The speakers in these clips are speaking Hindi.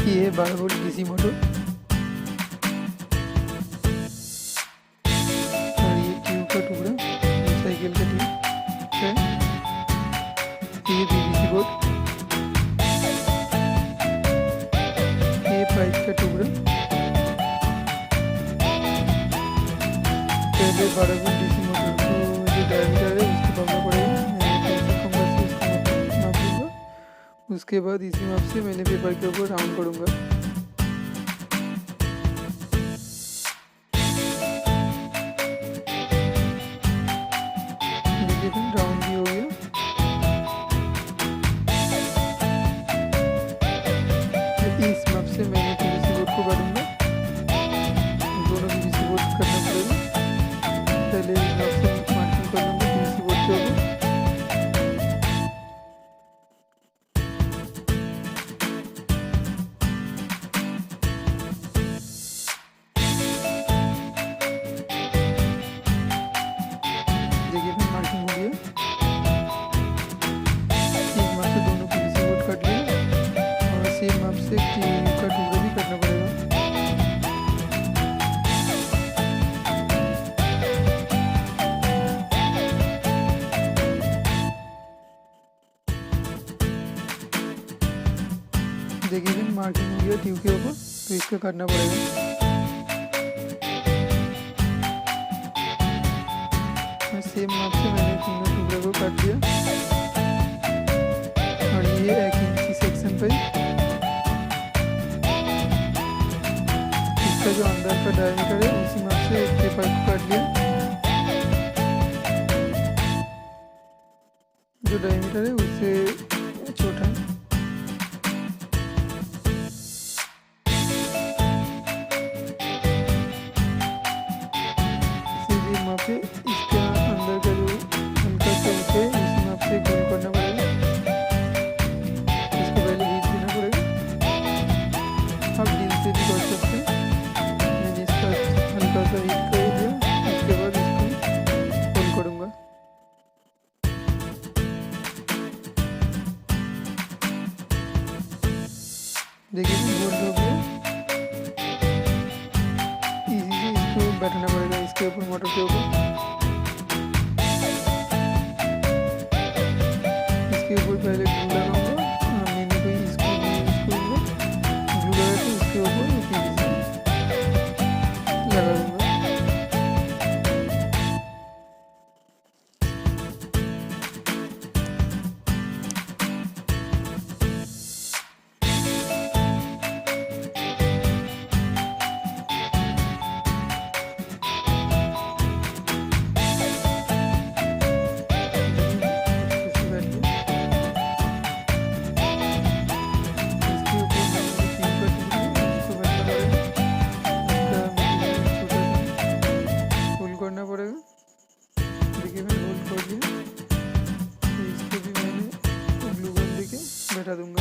ये है 12 वोल्ट डीसी मोटर और ये ट्यूब का टुकड़ा, ये साइकिल का ट्यूब है, ये पीवीसी बोर्ड, ये पाइप का टुकड़ा। पहले 12 वोल्ट डीसी मोटर को जो डायमीटर है उसको मापना पड़ेगा। मैंने पेंसिल कंपास से इसको माप लूँगा। उसके बाद इसी माप से मैंने पेपर के ऊपर राउंड करूँगा। राउंड भी हो गया। इस माप से मैंने पीवीसी बोर्ड को काटूंगा। दोनों पीवीसी बोर्ड करना पड़ेगा। पहले इस माप से मार्किंग कर लूँगा पीवीसी बोर्ड के ऊपर। देखिए फिर मार्किंग हो गया। इस माप से दोनों पीवीसी बोर्ड काट लिया और सेम माप से ट्यूब का टुकड़ा भी करना पड़ेगा। देखिए फिर मार्किंग हो गया ट्यूब के ऊपर, तो इसको काटना पड़ेगा। सेम माप से मैंने तीनों टुकड़े को काट दिया और ये 1 इंची सेक्शन पे इसका जो अंदर का डायमीटर है उसी माप से एक पेपर को काट लिया। जो डायमीटर है उससे छोटा है। इसी माप से इसका अंदर का जो हल्का सा है उसी माप से गोल करना पड़ेगा। इसको पहले हीट देना पड़ेगा। आप दिन से भी कर सकते हैं। मैंने इसका हल्का सा हीट कर दिया। उसके बाद इसको गोल करूँगा। देखिए गोल हो गया। इजी से इसको बैठना पड़ेगा इसके ऊपर, मोटर के ऊपर। इसके ऊपर पहले ग्लू लगाऊंगा। मैंने कोई स्क्रू यूज करूँगा। ग्लू लगा के इसके ऊपर पीवीसी लगा दूँगा। करना पड़ेगा। देखिए मैंने होल्ड कर दिया। तो इसको भी मैंने ग्लू गन देके बैठा दूंगा।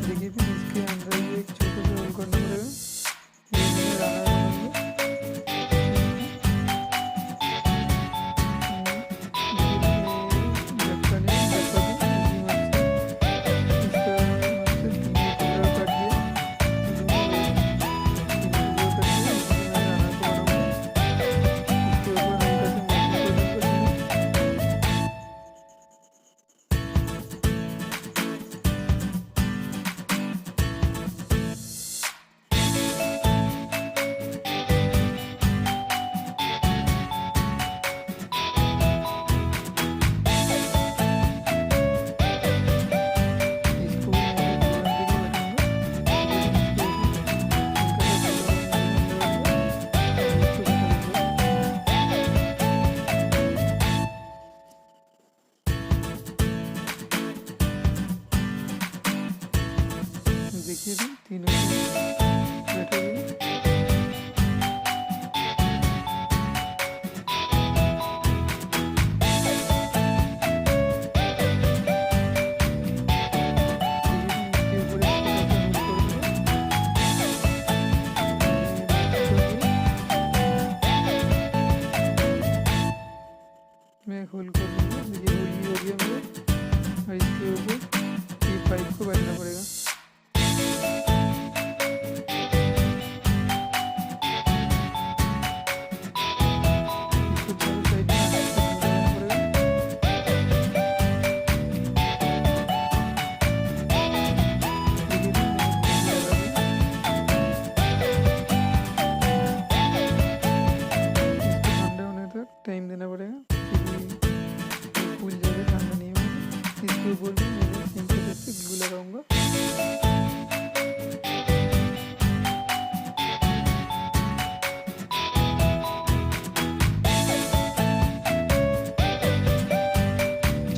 देखिए फिर इसके अंदर ये एक छोटा सा होल करना पड़ेगा। ये मैंने राना देखिए भी तीनों बैठे हुए। एक होल कर लूँगा। देखिए होल भी हो गया मेरा। और इसके ऊपर ये पाइप को बैठना पड़ेगा। इसको चारों साइड में लगाना पड़ेगा। देखिए मैंने लगा दिया। इसको ठंडा होने तक टाइम देना पड़ेगा, क्योंकि फूल जाएगा ठंडा नहीं होगा। इसके ऊपर भी मैंने सेम प्रोसेस से ग्लू लगाऊंगा।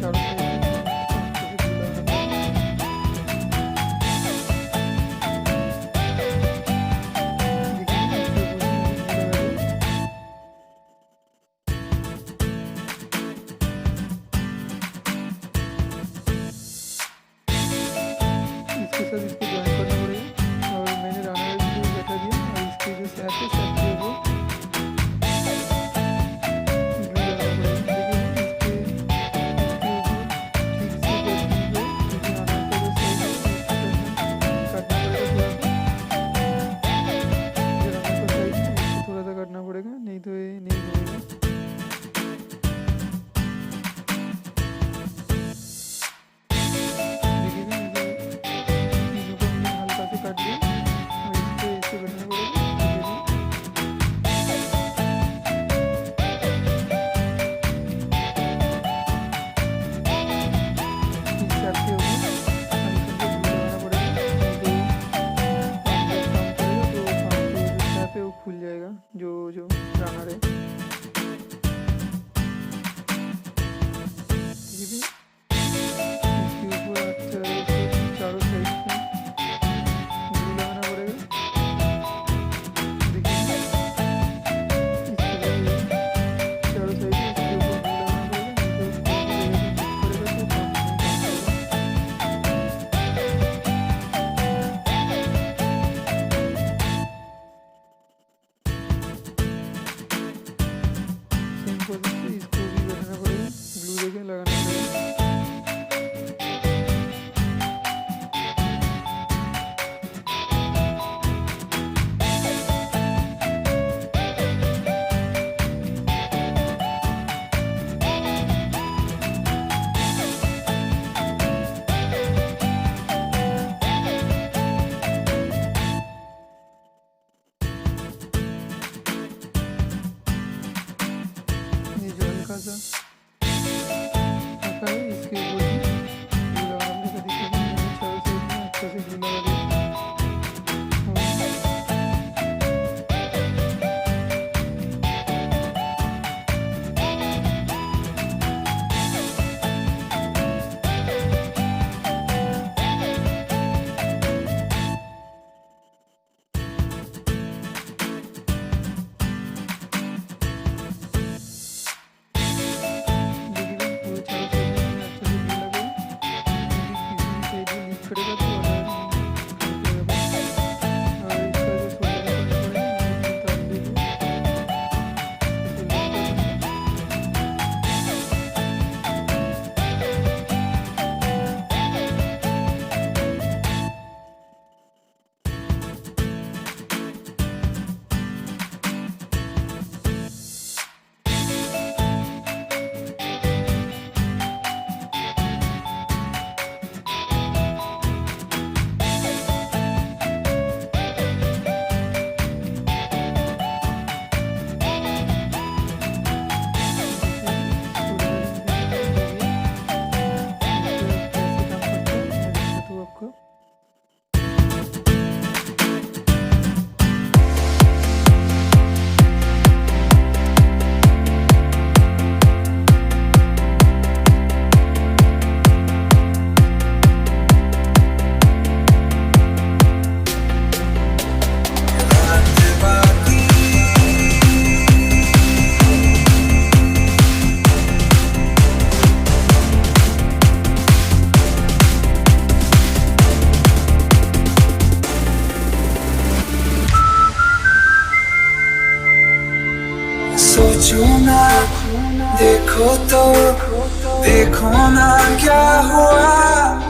चारों साइड में अच्छे से ग्लू लगाना पड़ेगा। देखिए इसके ऊपर भी मैंने ग्लू लगा दिया। इसके साथ इसको ज्वाइन करना पड़ेगा। और मैंने राना भी बैठा दिया। और इसके जो सैप है, सैप के ऊपर ग्लू लगाना पड़ेगा। लेकिन इसके ऊपर ठीक से बैठने पे, क्योंकि राना का जो साइड है उसको काटना पड़ेगा थोड़ा सा। जो राना का साइड है इसको थोड़ा सा काटना पड़ेगा, नहीं तो ये नहीं बनेगा। देखिए मैंने तीनों को हमने हल्का से काट लिया। और इसको ऐसे करना पड़ेगा। देखिए इस सैप के ऊपर हल्का सा ग्लू लगाना पड़ेगा, नहीं तो काम जब काम करेगा तो काम का जो सैप है वो खुल जाएगा, जो जो रनर है। ठीक है, इसके ऊपर अच्छा से चारों साइड में ग्लू लगाना पड़ेगा। देखिए इसके लिए चारों साइड में इसके ऊपर ग्लू लगाना पड़ेगा, नहीं तो कोई भी जगह पे चिप करेगा तो काम नहीं काम करेगा। सेम प्रोसेस से इसको भी बैठाना पड़ेगा, ग्लू देके लगाना पड़ेगा। ये जो हल्का सा रखा है इसके ऊपर भी ग्लू लगाना पड़ेगा। देखिए मैंने चारों साइड में अच्छे से ग्लू लगा दिया। और देखिए पूरे चारों साइड में मैंने अच्छे से ग्लू लगाया, क्योंकि किसी भी साइड में लीक करेगा तो ऑर्डर नहीं काम करेगा। और इसका जो सोल्डरिंग करना पड़ेगा, मैंने तार ले लिया, इसको सोल्डरिंग कर दूंगा। सोचूं ना देखो तो देखो ना क्या हुआ